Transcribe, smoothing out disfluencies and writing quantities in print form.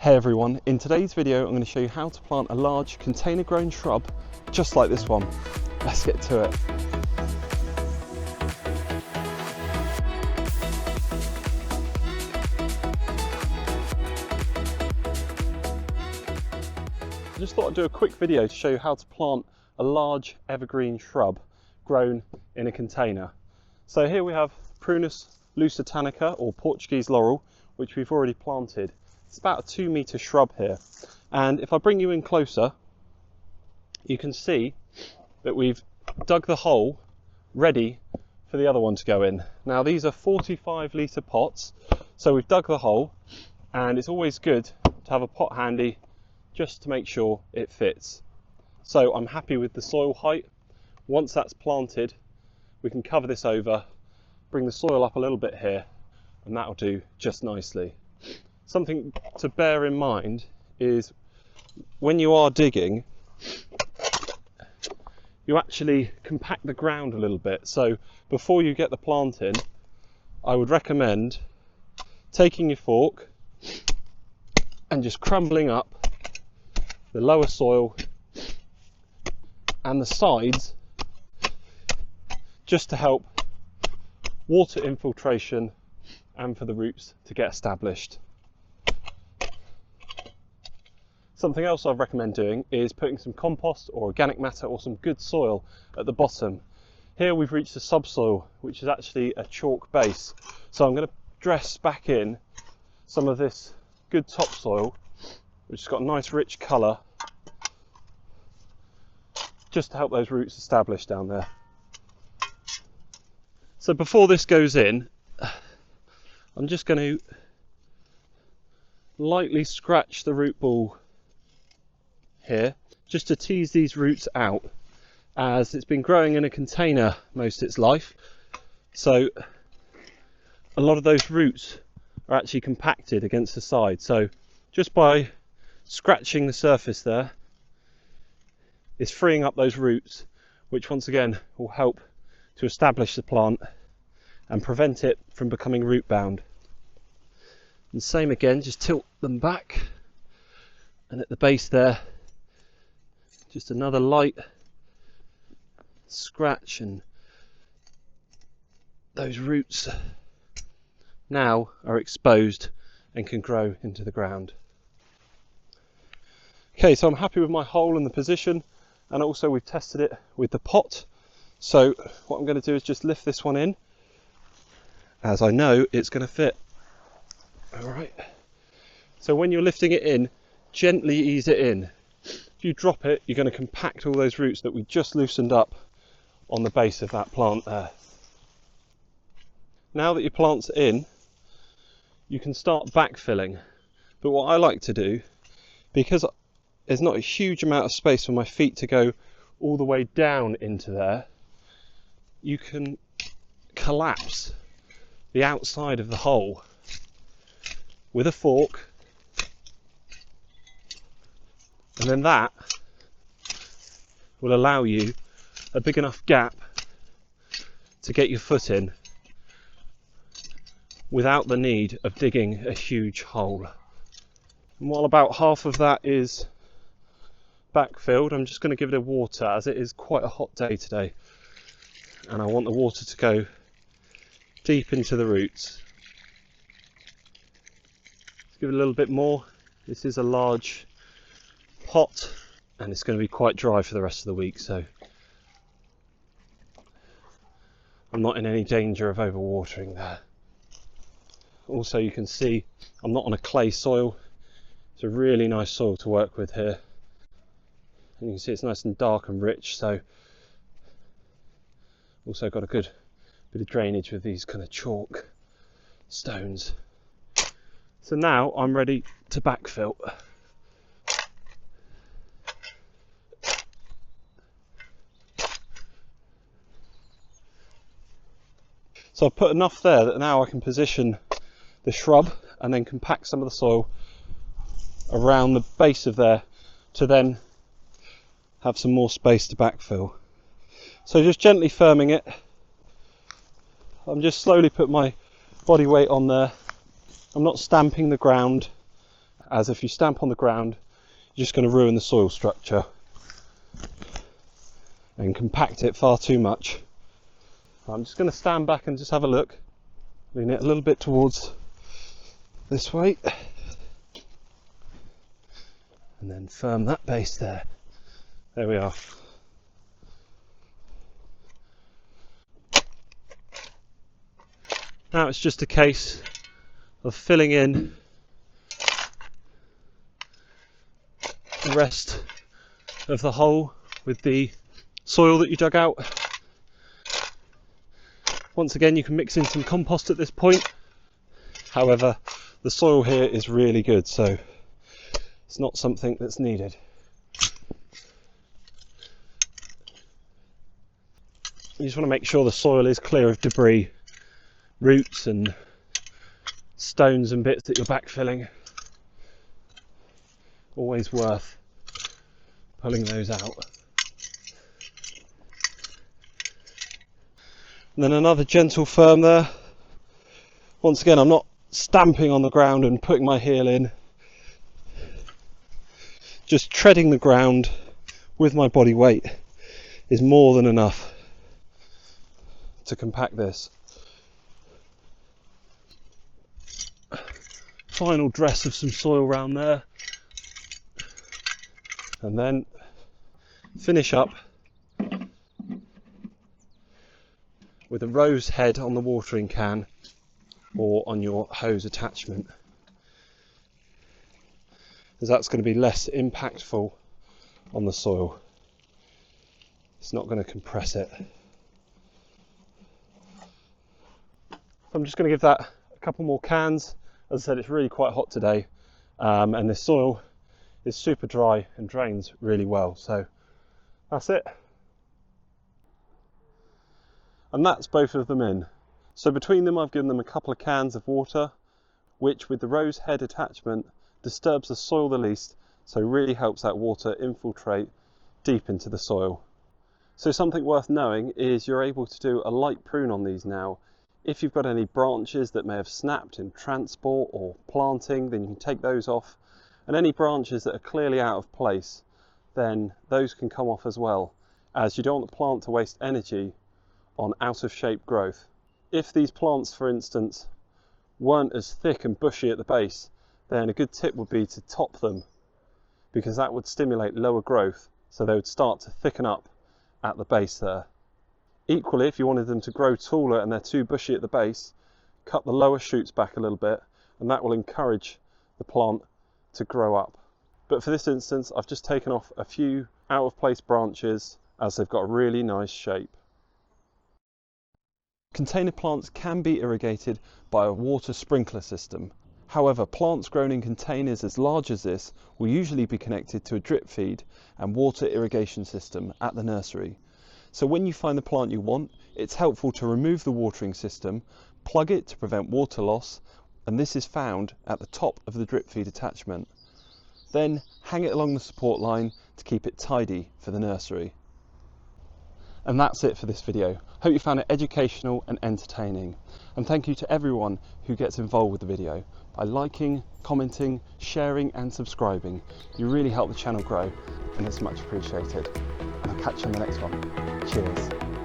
Hey everyone, in today's video I'm going to show you how to plant a large container grown shrub just like this one. Let's get to it. I just thought I'd do a quick video to show you how to plant a large evergreen shrub grown in a container. So here we have Prunas Lusitanica, or Portuguese laurel, which we've already planted. It's about a 2-metre shrub here, and if I bring you in closer you can see that we've dug the hole ready for the other one to go in. Now these are 45-litre pots, so we've dug the hole, and it's always good to have a pot handy just to make sure it fits. So I'm happy with the soil height. Once that's planted we can cover this over, bring the soil up a little bit here, and that'll do just nicely. Something to bear in mind is when you are digging, you actually compact the ground a little bit. So before you get the plant in, I would recommend taking your fork and just crumbling up the lower soil and the sides, just to help water infiltration and for the roots to get established. Something else I'd recommend doing is putting some compost or organic matter or some good soil at the bottom. Here we've reached a subsoil, which is actually a chalk base. So I'm going to dress back in some of this good topsoil, which has got a nice rich colour, just to help those roots establish down there. So before this goes in, I'm just going to lightly scratch the root ball here, just to tease these roots out, as it's been growing in a container most of its life, so a lot of those roots are actually compacted against the side. So just by scratching the surface there, it's freeing up those roots, which once again will help to establish the plant and prevent it from becoming root bound. And same again, just tilt them back, and at the base there just another light scratch, and those roots now are exposed and can grow into the ground. Okay, so I'm happy with my hole and the position, and also we've tested it with the pot. So what I'm going to do is just lift this one in, as I know it's going to fit. Alright, so when you're lifting it in, gently ease it in. If you drop it, you're going to compact all those roots that we just loosened up on the base of that plant there. Now that your plant's in, you can start backfilling. But what I like to do, because there's not a huge amount of space for my feet to go all the way down into there, you can collapse the outside of the hole with a fork, and then that will allow you a big enough gap to get your foot in without the need of digging a huge hole. And while about half of that is backfilled, I'm just going to give it a water, as it is quite a hot day today, and I want the water to go deep into the roots. Let's give it a little bit more. This is a large pot and it's going to be quite dry for the rest of the week, so I'm not in any danger of overwatering there. Also, you can see I'm not on a clay soil. It's a really nice soil to work with here, and you can see it's nice and dark and rich, so also got a good bit of drainage with these kind of chalk stones. So now I'm ready to backfill. So I've put enough there that now I can position the shrub and then compact some of the soil around the base of there to then have some more space to backfill. So just gently firming it. I'm just slowly putting my body weight on there. I'm not stamping the ground. as if you stamp on the ground, you're just going to ruin the soil structure and compact it far too much. I'm just going to stand back and just have a look, lean it a little bit towards this way, and then firm that base there. There we are. Now it's just a case of filling in the rest of the hole with the soil that you dug out. Once again, you can mix in some compost at this point. However, the soil here is really good, so it's not something that's needed. You just want to make sure the soil is clear of debris, roots and stones and bits that you're backfilling. Always worth pulling those out. And then another gentle firm there. Once again, I'm not stamping on the ground and putting my heel in. Just treading the ground with my body weight is more than enough to compact this. Final dress of some soil around there, and then finish up with a rose head on the watering can or on your hose attachment, as that's going to be less impactful on the soil. It's not going to compress it. I'm just going to give that a couple more cans. As I said, it's really quite hot today, and this soil is super dry and drains really well, so that's it. And that's both of them in. So between them I've given them a couple of cans of water, which with the rose head attachment disturbs the soil the least, so really helps that water infiltrate deep into the soil. So something worth knowing is you're able to do a light prune on these now. If you've got any branches that may have snapped in transport or planting, then you can take those off. And any branches that are clearly out of place, then those can come off as well, as you don't want the plant to waste energy on out of shape growth. If these plants, for instance, weren't as thick and bushy at the base, then a good tip would be to top them, because that would stimulate lower growth, so they would start to thicken up at the base there. Equally, if you wanted them to grow taller and they're too bushy at the base, cut the lower shoots back a little bit, and that will encourage the plant to grow up. But for this instance, I've just taken off a few out of place branches, as they've got a really nice shape. Container plants can be irrigated by a water sprinkler system. However, plants grown in containers as large as this will usually be connected to a drip feed and water irrigation system at the nursery. So when you find the plant you want, it's helpful to remove the watering system, plug it to prevent water loss, and this is found at the top of the drip feed attachment. Then hang it along the support line to keep it tidy for the nursery. And that's it for this video. Hope you found it educational and entertaining. And thank you to everyone who gets involved with the video by liking, commenting, sharing and subscribing. You really help the channel grow, and it's much appreciated. And I'll catch you on the next one. Cheers.